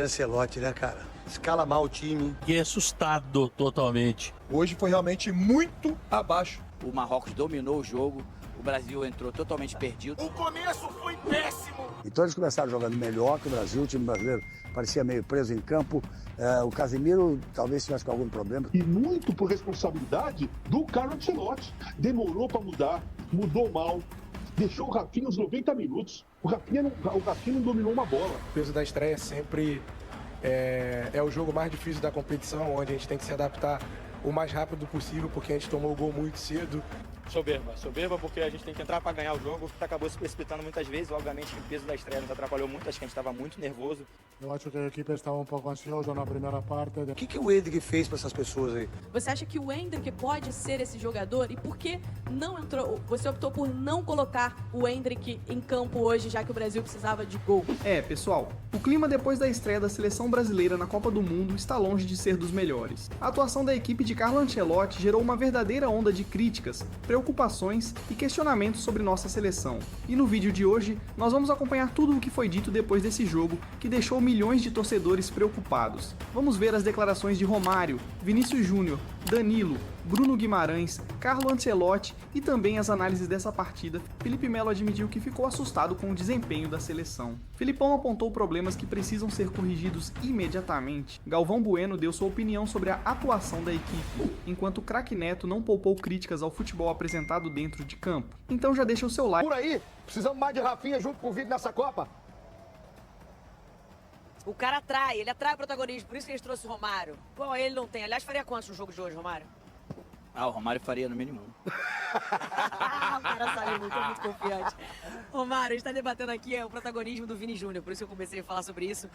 Ancelotti, né, cara? Escala mal o time. Fiquei assustado totalmente. Hoje foi realmente muito abaixo. O Marrocos dominou o jogo, o Brasil entrou totalmente perdido. O começo foi péssimo. Então eles começaram jogando melhor que o Brasil, o time brasileiro parecia meio preso em campo. O Casemiro talvez tivesse com algum problema. E muito por responsabilidade do Carlo Ancelotti. Demorou para mudar, mudou mal, deixou o Rafinha uns 90 minutos. O Rafinha não dominou uma bola. O peso da estreia sempre é o jogo mais difícil da competição, onde a gente tem que se adaptar o mais rápido possível, porque a gente tomou o gol muito cedo. Soberba porque a gente tem que entrar para ganhar o jogo, que acabou se precipitando muitas vezes, obviamente que o peso da estreia nos atrapalhou muito, acho que a gente estava muito nervoso. Eu acho que a equipe estava um pouco ansiosa na primeira parte. O que o Endrick fez para essas pessoas aí? Você acha que o Endrick pode ser esse jogador? E por que não entrou? Você optou por não colocar o Endrick em campo hoje, já que o Brasil precisava de gol? Pessoal, o clima depois da estreia da seleção brasileira na Copa do Mundo está longe de ser dos melhores. A atuação da equipe de Carlo Ancelotti gerou uma verdadeira onda de críticas, preocupações e questionamentos sobre nossa seleção. E no vídeo de hoje, nós vamos acompanhar tudo o que foi dito depois desse jogo, que deixou milhões de torcedores preocupados. Vamos ver as declarações de Romário, Vinícius Júnior, Danilo, Bruno Guimarães, Carlo Ancelotti e também as análises dessa partida. Felipe Melo admitiu que ficou assustado com o desempenho da seleção. Filipão apontou problemas que precisam ser corrigidos imediatamente. Galvão Bueno deu sua opinião sobre a atuação da equipe, enquanto o craque Neto não poupou críticas ao futebol apresentado dentro de campo. Então já deixa o seu like. Por aí, precisamos mais de Rafinha junto com o Vini nessa Copa. O cara atrai, ele atrai o protagonismo, por isso que eles trouxe o Romário. Bom, ele não tem. Aliás, faria quantos no jogo de hoje, Romário? O Romário faria no mínimo. O cara saiu muito confiante. Romário, a gente tá debatendo aqui o protagonismo do Vini Júnior, por isso que eu comecei a falar sobre isso.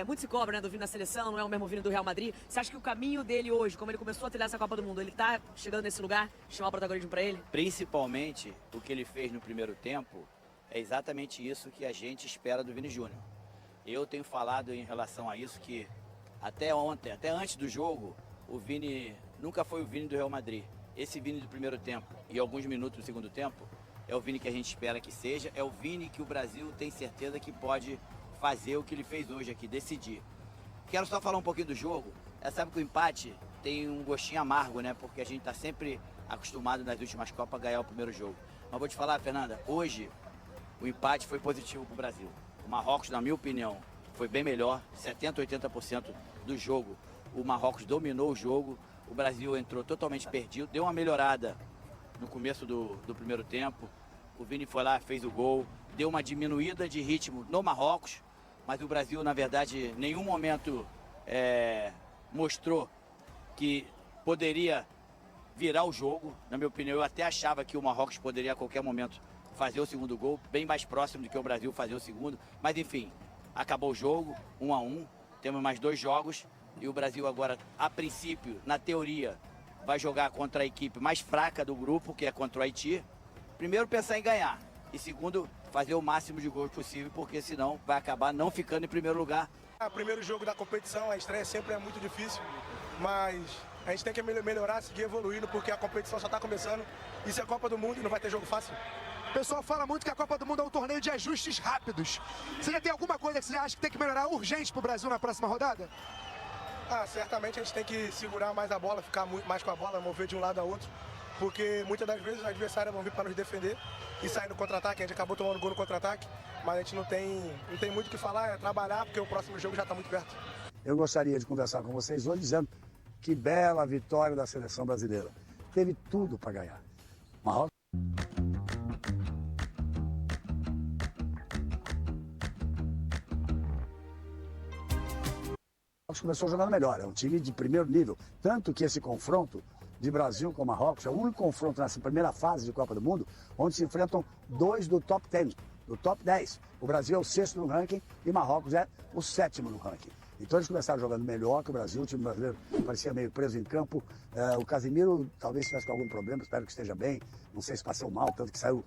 Muito se cobra, né, do Vini na seleção, não é o mesmo Vini do Real Madrid. Você acha que o caminho dele hoje, como ele começou a trilhar essa Copa do Mundo, ele tá chegando nesse lugar, chamar o protagonismo pra ele? Principalmente o que ele fez no primeiro tempo é exatamente isso que a gente espera do Vini Júnior. Eu tenho falado em relação a isso que até ontem, até antes do jogo, o Vini nunca foi o Vini do Real Madrid. Esse Vini do primeiro tempo e alguns minutos do segundo tempo é o Vini que a gente espera que seja, é o Vini que o Brasil tem certeza que pode fazer o que ele fez hoje aqui, decidir. Quero só falar um pouquinho do jogo. Sabe que o empate tem um gostinho amargo, né? Porque a gente está sempre acostumado nas últimas Copas a ganhar o primeiro jogo. Mas vou te falar, Fernanda, hoje o empate foi positivo para o Brasil. O Marrocos, na minha opinião, foi bem melhor, 70%, 80% do jogo. O Marrocos dominou o jogo, o Brasil entrou totalmente perdido, deu uma melhorada no começo do primeiro tempo. O Vini foi lá, fez o gol, deu uma diminuída de ritmo no Marrocos, mas o Brasil, na verdade, em nenhum momento mostrou que poderia virar o jogo. Na minha opinião, eu até achava que o Marrocos poderia a qualquer momento fazer o segundo gol, bem mais próximo do que o Brasil fazer o segundo, mas enfim, acabou o jogo, 1-1, temos mais 2 jogos e o Brasil agora, a princípio, na teoria, vai jogar contra a equipe mais fraca do grupo, que é contra o Haiti. Primeiro, pensar em ganhar e segundo, fazer o máximo de gols possível, porque senão vai acabar não ficando em primeiro lugar. O primeiro jogo da competição, a estreia sempre é muito difícil, mas a gente tem que melhorar, seguir evoluindo, porque a competição só está começando. Isso é Copa do Mundo e não vai ter jogo fácil. O pessoal fala muito que a Copa do Mundo é um torneio de ajustes rápidos. Você já tem alguma coisa que você acha que tem que melhorar urgente pro Brasil na próxima rodada? Certamente a gente tem que segurar mais a bola, ficar muito mais com a bola, mover de um lado a outro, porque muitas das vezes os adversários vão vir para nos defender e sair no contra-ataque. A gente acabou tomando gol no contra-ataque, mas a gente não tem muito o que falar, é trabalhar, porque o próximo jogo já está muito perto. Eu gostaria de conversar com vocês hoje dizendo que bela vitória da seleção brasileira. Teve tudo para ganhar. Marrocos começou jogando melhor, é um time de primeiro nível. Tanto que esse confronto de Brasil com Marrocos é o único confronto nessa primeira fase de Copa do Mundo onde se enfrentam 2 do top 10, do top 10. O Brasil é o 6º no ranking e Marrocos é o 7º no ranking. Então eles começaram jogando melhor que o Brasil, o time brasileiro parecia meio preso em campo. O Casemiro talvez tivesse com algum problema, espero que esteja bem. Não sei se passou mal, tanto que saiu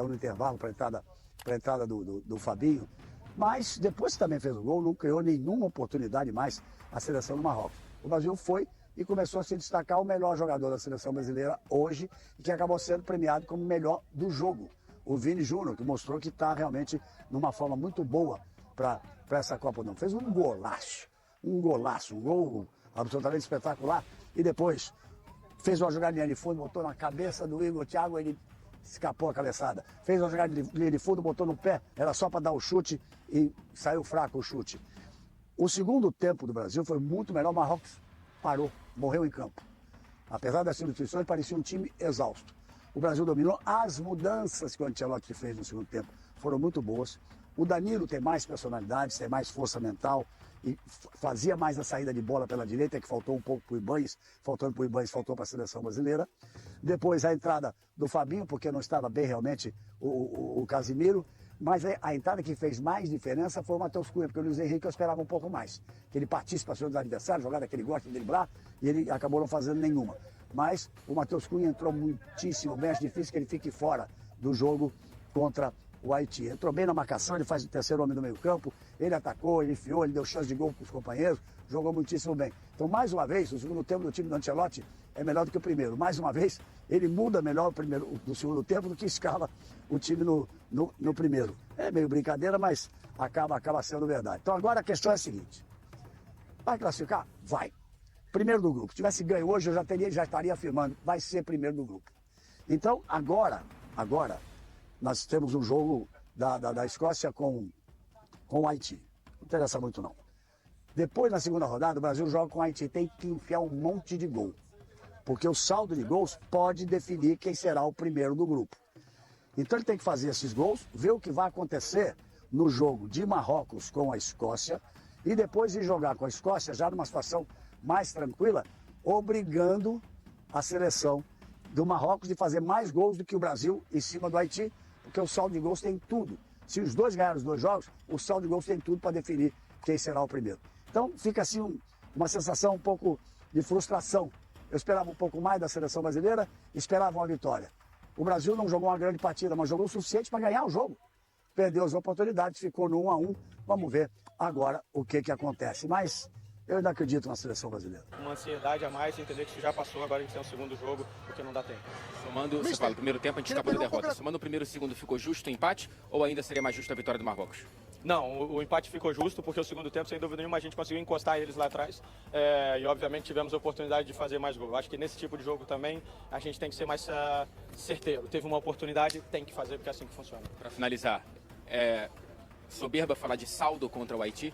no intervalo para a entrada do Fabinho. Mas depois que também fez o gol, não criou nenhuma oportunidade mais a seleção do Marrocos. O Brasil foi e começou a se destacar o melhor jogador da seleção brasileira hoje e que acabou sendo premiado como melhor do jogo. O Vini Júnior, que mostrou que está realmente numa forma muito boa para essa Copa do Mundo. Fez um golaço, um gol absolutamente espetacular. E depois fez uma jogada de linha de fundo, botou na cabeça do Igor Thiago, ele escapou a cabeçada. Fez uma jogada de linha de fundo, botou no pé, era só para dar o chute e saiu fraco o chute. O segundo tempo do Brasil foi muito melhor, o Marrocos parou, morreu em campo. Apesar das substituições, parecia um time exausto. O Brasil dominou. As mudanças que o Ancelotti fez no segundo tempo foram muito boas. O Danilo tem mais personalidade, tem mais força mental e fazia mais a saída de bola pela direita, que faltou um pouco para o Ibañez, faltando para o Ibañez, faltou para a seleção brasileira. Depois a entrada do Fabinho, porque não estava bem realmente o Casimiro, mas a entrada que fez mais diferença foi o Matheus Cunha, porque o Luiz Henrique eu esperava um pouco mais. Que ele partisse para cima dos adversários, jogada que ele gosta de driblar, e ele acabou não fazendo nenhuma. Mas o Matheus Cunha entrou muitíssimo bem, acho difícil que ele fique fora do jogo contra o Haiti. Entrou bem na marcação, ele faz o terceiro homem do meio campo, ele atacou, ele enfiou, ele deu chance de gol para os companheiros, jogou muitíssimo bem. Então, mais uma vez, o segundo tempo do time do Ancelotti é melhor do que o primeiro. Mais uma vez, ele muda melhor do segundo tempo do que escala o time no primeiro. É meio brincadeira, mas acaba sendo verdade. Então, agora a questão é a seguinte. Vai classificar? Vai. Primeiro do grupo. Se tivesse ganho hoje, eu já estaria afirmando, vai ser primeiro do grupo. Então, agora, nós temos um jogo da Escócia com o Haiti. Não interessa muito, não. Depois, na segunda rodada, o Brasil joga com o Haiti. Tem que enfiar um monte de gol. Porque o saldo de gols pode definir quem será o primeiro do grupo. Então, ele tem que fazer esses gols, ver o que vai acontecer no jogo de Marrocos com a Escócia e depois ir jogar com a Escócia já numa situação mais tranquila, obrigando a seleção do Marrocos de fazer mais gols do que o Brasil em cima do Haiti, porque o saldo de gols tem tudo. Se os dois ganharem os dois jogos, o saldo de gols tem tudo para definir quem será o primeiro. Então fica assim uma sensação um pouco de frustração. Eu esperava um pouco mais da seleção brasileira, esperava uma vitória. O Brasil não jogou uma grande partida, mas jogou o suficiente para ganhar o jogo. Perdeu as oportunidades, ficou no 1-1. Vamos ver agora o que acontece. Mas eu ainda acredito na seleção brasileira. Uma ansiedade a mais, entender que isso já passou, agora a gente tem um segundo jogo, porque não dá tempo. Somando, você fala, o primeiro tempo a gente escapou da derrota. Somando o primeiro e o segundo, ficou justo o empate ou ainda seria mais justa a vitória do Marrocos? Não, o empate ficou justo, porque o segundo tempo, sem dúvida nenhuma, a gente conseguiu encostar eles lá atrás e, obviamente, tivemos a oportunidade de fazer mais gol. Acho que nesse tipo de jogo também a gente tem que ser mais certeiro. Teve uma oportunidade, tem que fazer, porque é assim que funciona. Para finalizar, soberba falar de saldo contra o Haiti?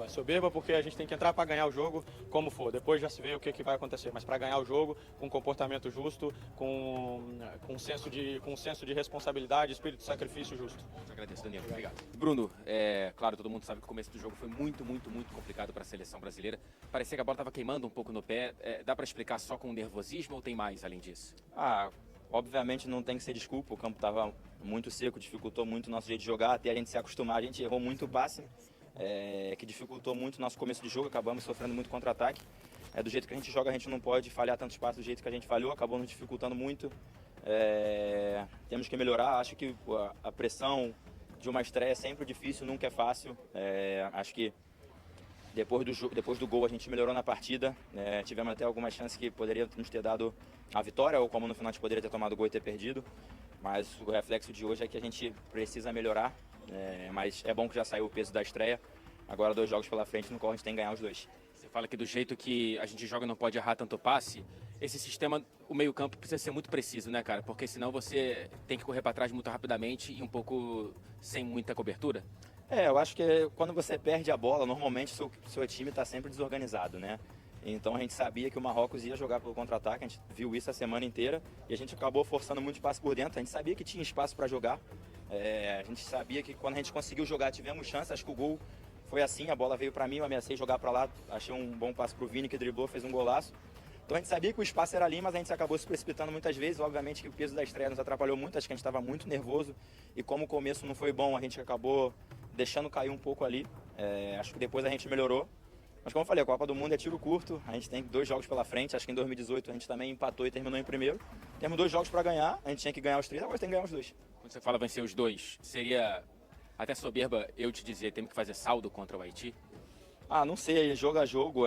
Soberba porque a gente tem que entrar para ganhar o jogo como for. Depois já se vê o que vai acontecer, mas para ganhar o jogo com comportamento justo, com senso de responsabilidade, espírito de sacrifício justo. Agradeço, Danilo. Obrigado. Bruno, claro, todo mundo sabe que o começo do jogo foi muito complicado para a seleção brasileira. Parecia que a bola estava queimando um pouco no pé. Dá para explicar só com nervosismo ou tem mais além disso? Obviamente não tem que ser desculpa, o campo estava muito seco, dificultou muito o nosso jeito de jogar, até a gente se acostumar, a gente errou muito o passe. Que dificultou muito o nosso começo de jogo, acabamos sofrendo muito contra-ataque. Do jeito que a gente joga, a gente não pode falhar tantos passos do jeito que a gente falhou, acabou nos dificultando muito. Temos que melhorar, acho que a pressão de uma estreia é sempre difícil, nunca é fácil. Acho que depois do gol a gente melhorou na partida, tivemos até algumas chances que poderia nos ter dado a vitória, ou como no final a gente poderia ter tomado o gol e ter perdido. Mas o reflexo de hoje é que a gente precisa melhorar. Mas é bom que já saiu o peso da estreia. Agora 2 jogos pela frente, no qual a gente tem que ganhar os 2. Você fala que do jeito que a gente joga não pode errar tanto passe. Esse sistema, o meio campo precisa ser muito preciso, né, cara? Porque senão você tem que correr para trás muito rapidamente e um pouco sem muita cobertura. Eu acho que quando você perde a bola, normalmente seu time está sempre desorganizado, né? Então a gente sabia que o Marrocos ia jogar pelo contra-ataque, a gente viu isso a semana inteira e a gente acabou forçando muito espaço por dentro. A gente sabia que tinha espaço para jogar. A gente sabia que quando a gente conseguiu jogar, tivemos chance. Acho que o gol foi assim, a bola veio para mim, eu ameacei jogar para lá, achei um bom passo para o Vini, que driblou, fez um golaço. Então a gente sabia que o espaço era ali, mas a gente acabou se precipitando muitas vezes. Obviamente que o peso da estreia nos atrapalhou muito, acho que a gente estava muito nervoso. E como o começo não foi bom, a gente acabou deixando cair um pouco ali. Acho que depois a gente melhorou. Mas como eu falei, a Copa do Mundo é tiro curto, a gente tem 2 jogos pela frente. Acho que em 2018 a gente também empatou e terminou em primeiro. Temos 2 jogos para ganhar, a gente tinha que ganhar os 3, agora tem que ganhar os 2. Quando você fala vencer os 2, seria até soberba eu te dizer, temos que fazer saldo contra o Haiti? Não sei, jogo a jogo,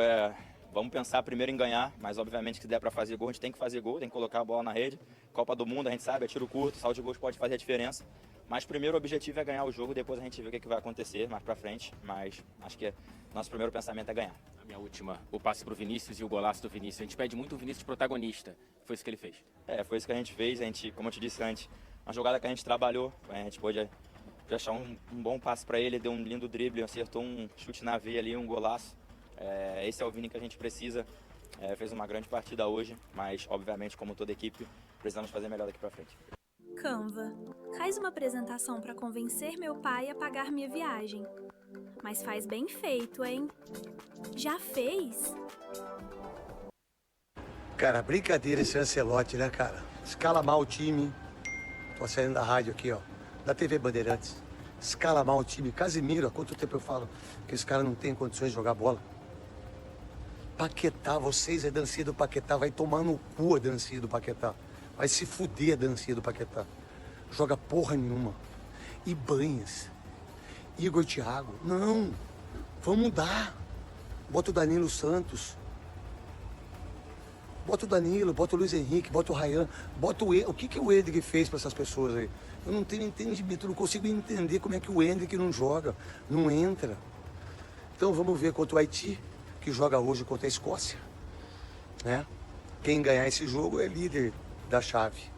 vamos pensar primeiro em ganhar, mas obviamente que se der para fazer gol, a gente tem que fazer gol, tem que colocar a bola na rede. Copa do Mundo, a gente sabe, é tiro curto, saldo de gols pode fazer a diferença. Mas primeiro o objetivo é ganhar o jogo, depois a gente vê o que vai acontecer mais pra frente. Mas acho que nosso primeiro pensamento é ganhar. A minha última, o passe pro Vinícius e o golaço do Vinícius. A gente pede muito o Vinícius protagonista. Foi isso que ele fez. Foi isso que a gente fez. A gente, como eu te disse antes, uma jogada que a gente trabalhou. A gente pôde achar um bom passe para ele, deu um lindo drible, acertou um chute na veia ali, um golaço. Esse é o Vini que a gente precisa. Fez uma grande partida hoje, mas obviamente, como toda equipe, precisamos fazer melhor daqui para frente. Canva. Faz uma apresentação para convencer meu pai a pagar minha viagem. Mas faz bem feito, hein? Já fez? Cara, brincadeira esse Ancelotti, né, cara? Escala mal o time. Tô saindo da rádio aqui, ó. Da TV Bandeirantes. Escala mal o time. Casimiro, há quanto tempo eu falo que esse cara não tem condições de jogar bola? Paquetá, vocês é dancinha do Paquetá. Vai tomar no cu a dancinha do Paquetá. Vai se fuder a dancinha do Paquetá. Joga porra nenhuma. Ibanhas. Igor Thiago. Não. Vamos mudar. Bota o Danilo Santos. Bota o Danilo, bota o Luiz Henrique, bota o Ryan, bota o... O que o Endrick fez para essas pessoas aí? Eu não tenho entendimento, eu não consigo entender como é que o Endrick não joga, não entra. Então vamos ver contra o Haiti, que joga hoje contra a Escócia, né? Quem ganhar esse jogo é líder da chave.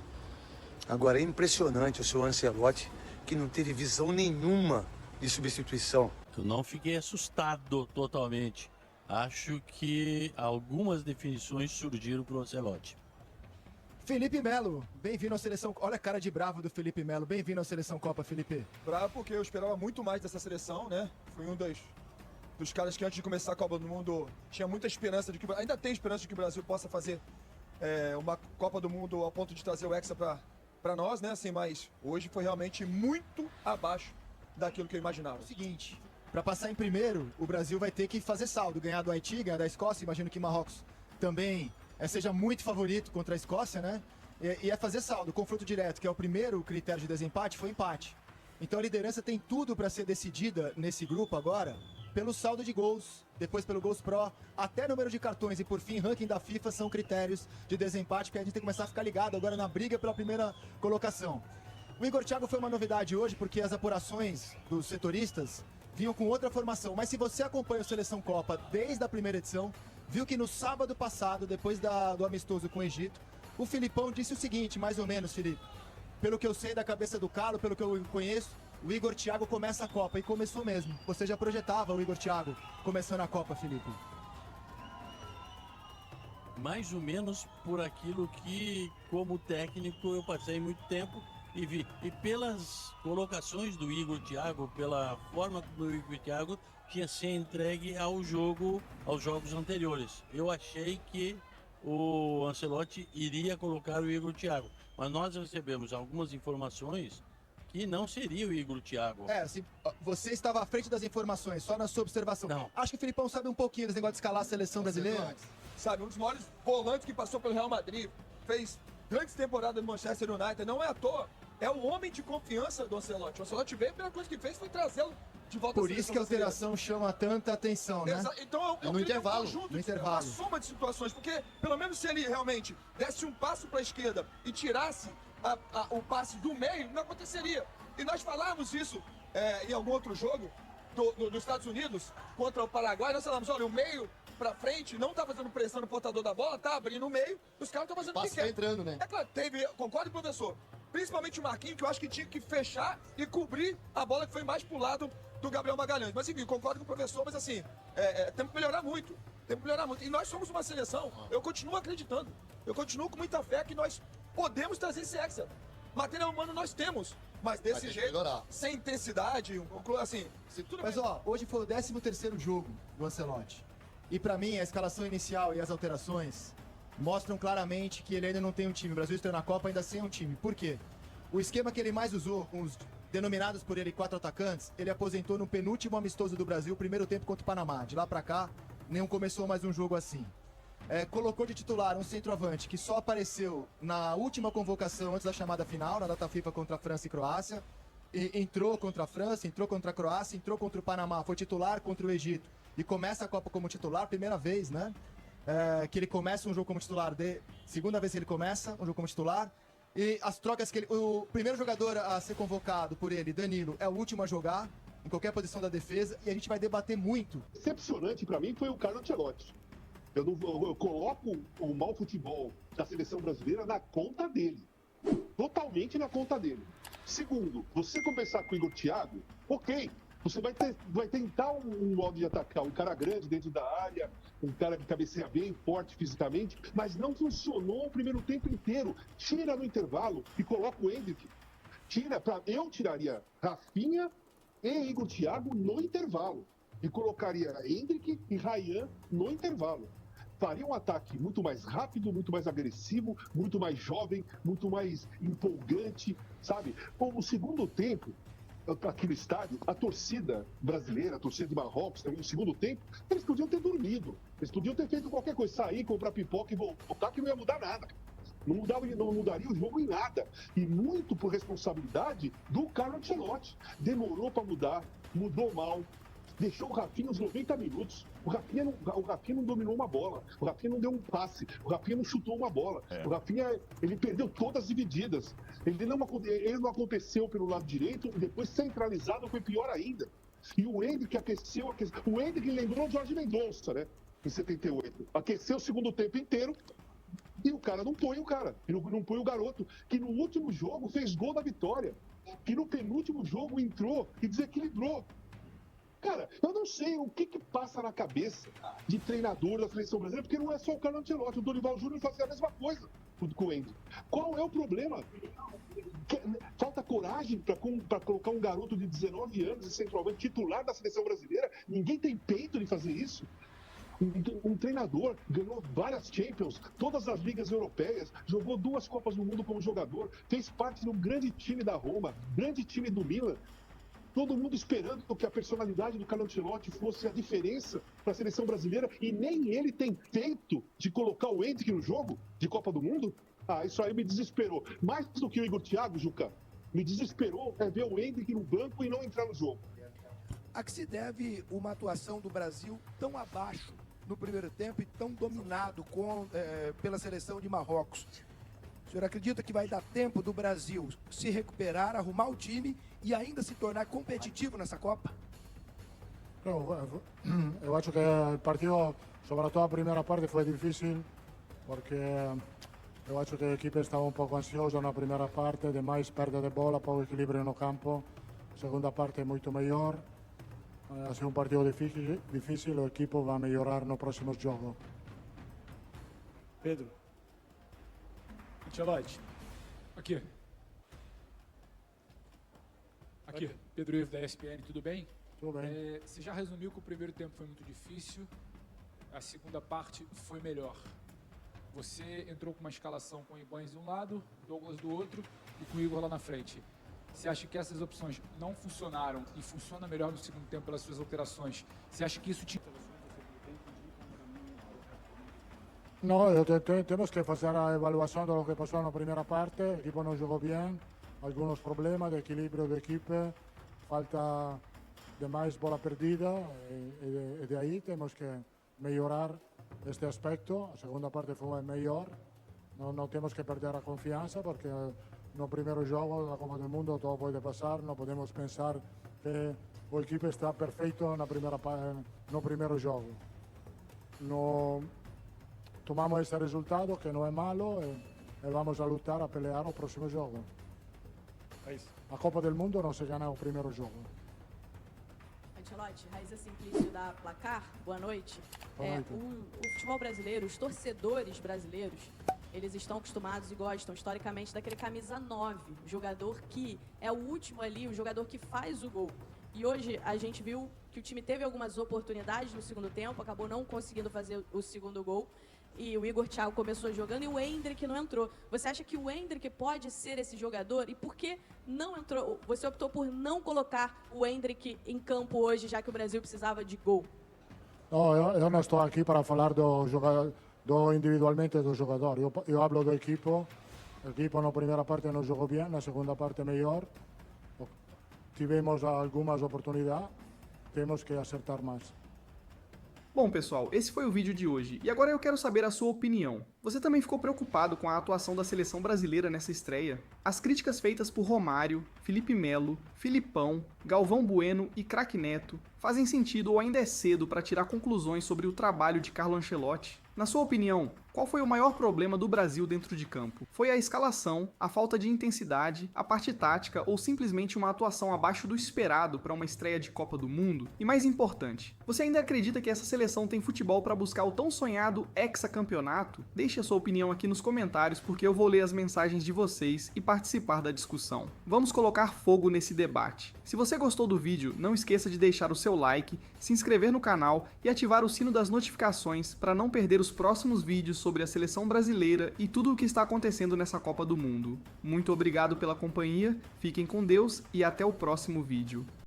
Agora é impressionante o seu Ancelotti, que não teve visão nenhuma de substituição. Eu não fiquei assustado totalmente. Acho que algumas definições surgiram para o Ancelotti. Felipe Melo, bem-vindo à seleção. Olha a cara de bravo do Felipe Melo. Bem-vindo à seleção Copa, Felipe. Bravo porque eu esperava muito mais dessa seleção, né? Fui um dos caras que antes de começar a Copa do Mundo tinha muita esperança de que ainda tem esperança de que o Brasil possa fazer uma Copa do Mundo ao ponto de trazer o Hexa para nós, né? Assim, mas hoje foi realmente muito abaixo daquilo que eu imaginava. Seguinte, para passar em primeiro, o Brasil vai ter que fazer saldo, ganhar do Haiti, ganhar da Escócia. Imagino que Marrocos também seja muito favorito contra a Escócia, né? E é fazer saldo. O confronto direto, que é o primeiro critério de desempate, foi empate. Então a liderança tem tudo para ser decidida nesse grupo agora pelo saldo de gols, depois pelo Gols Pro, até número de cartões e por fim ranking da FIFA são critérios de desempate, porque a gente tem que começar a ficar ligado agora na briga pela primeira colocação. O Igor Thiago foi uma novidade hoje porque as apurações dos setoristas vinham com outra formação, mas se você acompanha o Seleção Copa desde a primeira edição, viu que no sábado passado, depois do amistoso com o Egito, o Filipão disse o seguinte, mais ou menos, Felipe, pelo que eu sei da cabeça do Carlos, pelo que eu conheço, o Igor Thiago começa a Copa, e começou mesmo. Você já projetava o Igor Thiago começando a Copa, Felipe? Mais ou menos por aquilo que, como técnico, eu passei muito tempo e vi. E pelas colocações do Igor Thiago, pela forma como o Igor Thiago tinha se entregue aos jogos anteriores. Eu achei que o Ancelotti iria colocar o Igor Thiago, mas nós recebemos algumas informações que não seria o Igor Thiago. Você estava à frente das informações, só na sua observação. Não. Acho que o Filipão sabe um pouquinho desse negócio de escalar a seleção brasileira. Sabe, um dos maiores volantes que passou pelo Real Madrid, fez grandes temporadas no Manchester United, não é à toa. É o homem de confiança do Ancelotti. O Ancelotti veio, a primeira coisa que fez foi trazê-lo de volta à Por isso que a alteração chama tanta atenção, né? Então eu no queria intervalo, um conjunto, no intervalo. uma soma de situações, porque pelo menos se ele realmente desse um passo para a esquerda e tirasse o passe do meio, não aconteceria. E nós falávamos isso em algum outro jogo dos Estados Unidos contra o Paraguai. Nós falamos, olha, o meio pra frente não tá fazendo pressão no portador da bola, tá abrindo o meio, os caras estão fazendo o que quer. Entrando, né? É claro, concordo, professor. Principalmente o Marquinhos, que eu acho que tinha que fechar e cobrir a bola que foi mais pro lado do Gabriel Magalhães. Mas enfim, concordo com o professor, mas assim, temos que melhorar muito. Temos que melhorar muito. E nós somos uma seleção, eu continuo acreditando. Eu continuo com muita fé que nós podemos trazer esse Hexa. Material humano nós temos, mas desse jeito, sem intensidade, assim... Mas ó, hoje foi o 13º jogo do Ancelotti. E pra mim, a escalação inicial e as alterações mostram claramente que ele ainda não tem um time. O Brasil está na Copa ainda sem um time. Por quê? O esquema que ele mais usou, com os denominados por ele 4 atacantes, ele aposentou no penúltimo amistoso do Brasil, primeiro tempo contra o Panamá. De lá pra cá, nenhum começou mais um jogo assim. Colocou de titular um centroavante que só apareceu na última convocação antes da chamada final, na data FIFA contra a França e Croácia. E entrou contra a França, entrou contra a Croácia, entrou contra o Panamá, foi titular contra o Egito. E começa a Copa como titular, primeira vez, né? Que ele começa um jogo como titular, segunda vez que ele começa um jogo como titular. E as trocas que o primeiro jogador a ser convocado por ele, Danilo, é o último a jogar, em qualquer posição da defesa, e a gente vai debater muito. Decepcionante para mim foi o Carlo Ancelotti. Eu coloco o mau futebol da seleção brasileira na conta dele. Totalmente na conta dele. Segundo, você começar com o Igor Thiago, ok. Você vai tentar um modo de atacar, um cara grande dentro da área, um cara que cabeceia bem, forte fisicamente, mas não funcionou o primeiro tempo inteiro. Tira no intervalo e coloca o Endrick. Eu tiraria Rafinha e Igor Thiago no intervalo. E colocaria Endrick e Ryan no intervalo. Faria um ataque muito mais rápido, muito mais agressivo, muito mais jovem, muito mais empolgante, sabe? Bom, no segundo tempo, aqui no estádio, a torcida brasileira, a torcida de Marrocos, no segundo tempo, eles podiam ter dormido. Eles podiam ter feito qualquer coisa, sair, comprar pipoca e voltar, que não ia mudar nada. Não mudaria o jogo em nada. E muito por responsabilidade do Carlo Ancelotti. Demorou para mudar, mudou mal. Deixou o Rafinha uns 90 minutos. O Rafinha não dominou uma bola. O Rafinha não deu um passe. O Rafinha não chutou uma bola. O Rafinha, ele perdeu todas as divididas. Ele não aconteceu pelo lado direito e depois centralizado foi pior ainda. E o Endrick aqueceu. O Endrick lembrou o Jorge Mendonça, né? Em 78. Aqueceu o segundo tempo inteiro e o cara não põe o cara. Ele não põe o garoto, que no último jogo fez gol da vitória. Que no penúltimo jogo entrou e desequilibrou. Cara, eu não sei o que passa na cabeça de treinador da seleção brasileira, porque não é só o Carlo Ancelotti, o Dorival Júnior fazia a mesma coisa com o Endrick. Qual é o problema? Falta coragem para colocar um garoto de 19 anos, de centroavante titular da seleção brasileira? Ninguém tem peito de fazer isso. Um treinador ganhou várias Champions, todas as ligas europeias, jogou 2 Copas do Mundo como jogador, fez parte de um grande time da Roma, grande time do Milan. Todo mundo esperando que a personalidade do Carlo Ancelotti fosse a diferença para a seleção brasileira e nem ele tem peito de colocar o Endrick no jogo de Copa do Mundo? Ah, isso aí me desesperou. Mais do que o Igor Thiago, Juca, me desesperou ver o Endrick no banco e não entrar no jogo. A que se deve uma atuação do Brasil tão abaixo no primeiro tempo e tão dominado pela seleção de Marrocos? O senhor acredita que vai dar tempo do Brasil se recuperar, arrumar o time e ainda se tornar competitivo nessa Copa? Eu acho que o partido, soprattutto a primeira parte, foi difícil, porque eu acho que a equipe estava um pouco ansiosa na primeira parte, demais perda de bola, pouco equilíbrio no campo. A segunda parte é muito melhor. Ha sido um partido difícil, o equipe vai melhorar no próximo jogo. Pedro. Ancelotti. Aqui. Aqui, Pedro Ivo da ESPN, tudo bem? Tudo bem. Você já resumiu que o primeiro tempo foi muito difícil, a segunda parte foi melhor. Você entrou com uma escalação com o Ibanez de um lado, Douglas do outro e com o Igor lá na frente. Você acha que essas opções não funcionaram e funciona melhor no segundo tempo pelas suas alterações? Você acha que isso te... No, temos que fazer a avaliação do que passou na primeira parte. O equipe não jogou bem, alguns problemas de equilíbrio da equipe, falta de mais bola perdida e de aí temos que melhorar este aspecto. A segunda parte foi melhor, não temos que perder a confiança porque no primeiro jogo da Copa do Mundo todo pode passar, não podemos pensar que o equipe está perfeito no primeiro jogo. Tomamos esse resultado, que não é malo, e vamos a lutar, a pelear o próximo jogo. É isso. A Copa do Mundo não se ganha o primeiro jogo. Ancelotti, Raíza Simplício da Placar, boa noite. Boa noite. O futebol brasileiro, os torcedores brasileiros, eles estão acostumados e gostam historicamente daquele camisa 9, o jogador que é o último ali, o jogador que faz o gol. E hoje a gente viu que o time teve algumas oportunidades no segundo tempo, acabou não conseguindo fazer o segundo gol. E o Igor Thiago começou jogando e o Endrick não entrou. Você acha que o Endrick pode ser esse jogador? E por que não entrou? Você optou por não colocar o Endrick em campo hoje, já que o Brasil precisava de gol? Não, eu não estou aqui para falar individualmente do jogador. Eu hablo do equipe. O equipe na primeira parte não jogou bem, na segunda parte melhor. Tivemos algumas oportunidades, temos que acertar mais. Bom, pessoal, esse foi o vídeo de hoje. E agora eu quero saber a sua opinião. Você também ficou preocupado com a atuação da seleção brasileira nessa estreia? As críticas feitas por Romário, Felipe Melo, Filipão, Galvão Bueno e Craque Neto fazem sentido ou ainda é cedo para tirar conclusões sobre o trabalho de Carlo Ancelotti? Na sua opinião, qual foi o maior problema do Brasil dentro de campo? Foi a escalação, a falta de intensidade, a parte tática ou simplesmente uma atuação abaixo do esperado para uma estreia de Copa do Mundo? E mais importante, você ainda acredita que essa seleção tem futebol para buscar o tão sonhado hexacampeonato? Deixe a sua opinião aqui nos comentários porque eu vou ler as mensagens de vocês e participar da discussão. Vamos colocar fogo nesse debate. Se você gostou do vídeo, não esqueça de deixar o seu like, se inscrever no canal e ativar o sino das notificações para não perder os próximos vídeos sobre a seleção brasileira e tudo o que está acontecendo nessa Copa do Mundo. Muito obrigado pela companhia, fiquem com Deus e até o próximo vídeo.